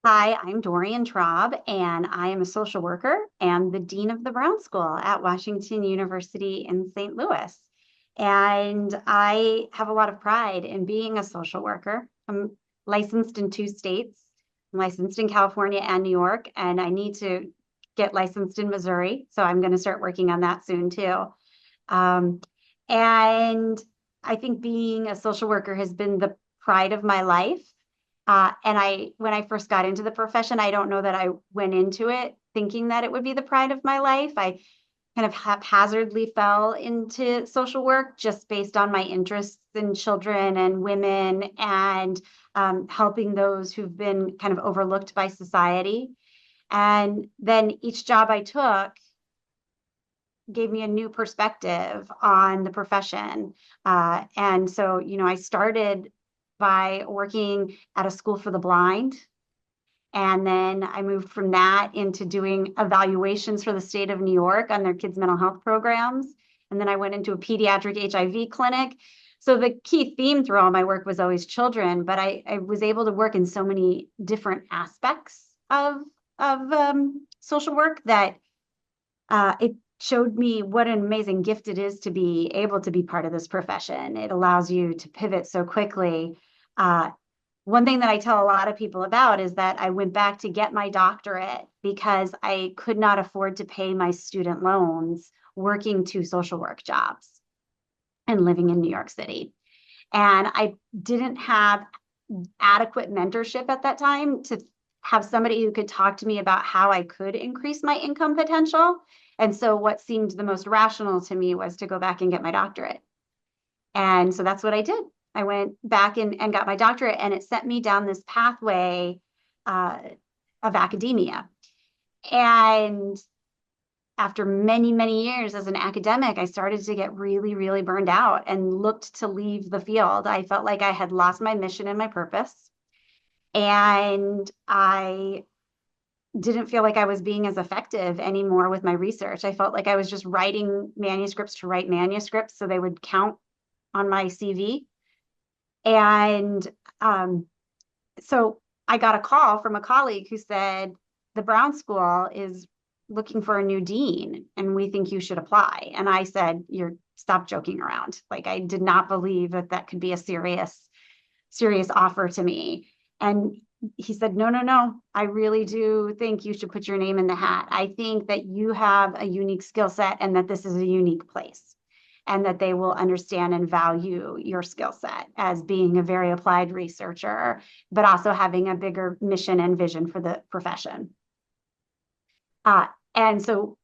Hi, I'm Dorian Traube, and I am a social worker and the Dean of the Brown School at Washington University in St. Louis. And I have a lot of pride in being a social worker. I'm licensed in two states. I'm licensed in California and New York, and I need to get licensed in Missouri. So I'm going to start working on that soon too. Um, and I think being a social worker has been the pride of my life. When I first got into the profession, I don't know that I went into it thinking that it would be the pride of my life. I kind of haphazardly fell into social work just based on my interests in children and women and helping those who've been kind of overlooked by society. And then each job I took gave me a new perspective on the profession. I started by working at a school for the blind. And then I moved from that into doing evaluations for the state of New York on their kids' mental health programs. And then I went into a pediatric HIV clinic. So the key theme through all my work was always children, but I was able to work in so many different aspects of social work that it showed me what an amazing gift it is to be able to be part of this profession. It allows you to pivot so quickly. Uh, One thing that I tell a lot of people about is that I went back to get my doctorate because I could not afford to pay my student loans working two social work jobs and living in New York City. And I didn't have adequate mentorship at that time to have somebody who could talk to me about how I could increase my income potential. And so what seemed the most rational to me was to go back and get my doctorate. And so that's what I did. I went back and got my doctorate, and it sent me down this pathway uh, of academia. And after many, many years as an academic, I started to get really, really burned out and looked to leave the field. I felt like I had lost my mission and my purpose. And I didn't feel like I was being as effective anymore with my research. I felt like I was just writing manuscripts to write manuscripts so they would count on my CV. And um, so I got a call from a colleague who said, the Brown School is looking for a new dean and we think you should apply. And I said, you're stop joking around. Like I did not believe that that could be a serious offer to me. And he said, no, no, no. I really do think you should put your name in the hat. I think that you have a unique skill set and that this is a unique place and that they will understand and value your skill set as being a very applied researcher, but also having a bigger mission and vision for the profession. And so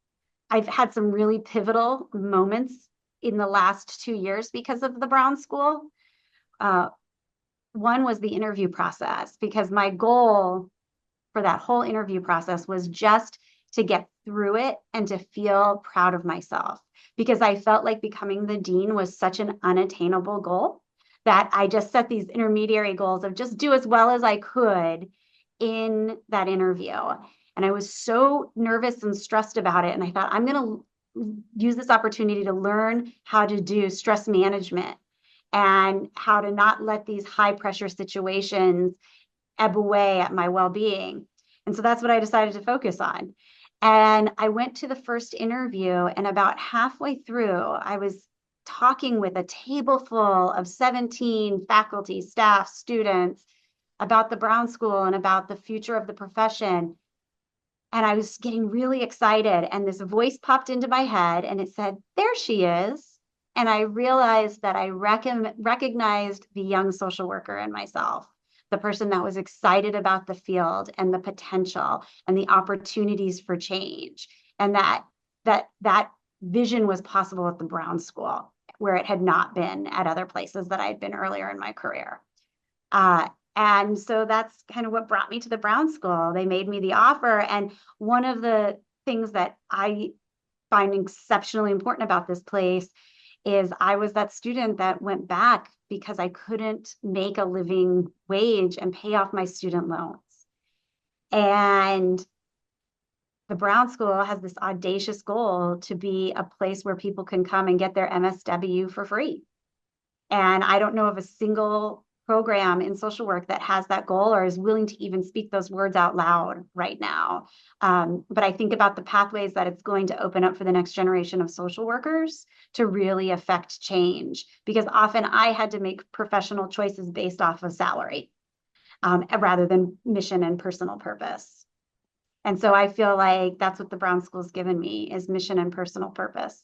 I've had some really pivotal moments in the last 2 years because of the Brown School. Uh, One was the interview process, because my goal for that whole interview process was just to get through it and to feel proud of myself, because I felt like becoming the dean was such an unattainable goal that I just set these intermediary goals of just do as well as I could in that interview. And I was so nervous and stressed about it. And I thought, I'm going to use this opportunity to learn how to do stress management and how to not let these high pressure situations ebb away at my well-being. And so that's what I decided to focus on. And I went to the first interview, and about halfway through, I was talking with a table full of 17 faculty, staff, students about the Brown School and about the future of the profession. And I was getting really excited. And this voice popped into my head and it said, there she is. And I realized that I recognized the young social worker in myself, the person that was excited about the field and the potential and the opportunities for change. And that vision was possible at the Brown School, where it had not been at other places that I'd been earlier in my career. And so that's kind of what brought me to the Brown School. They made me the offer. And one of the things that I find exceptionally important about this place is I was that student that went back because I couldn't make a living wage and pay off my student loans. And the Brown School has this audacious goal to be a place where people can come and get their MSW for free. And I don't know of a single program in social work that has that goal or is willing to even speak those words out loud right now. But I think about the pathways that it's going to open up for the next generation of social workers to really affect change, because often I had to make professional choices based off of salary, rather than mission and personal purpose. And so I feel like that's what the Brown School's given me, is mission and personal purpose.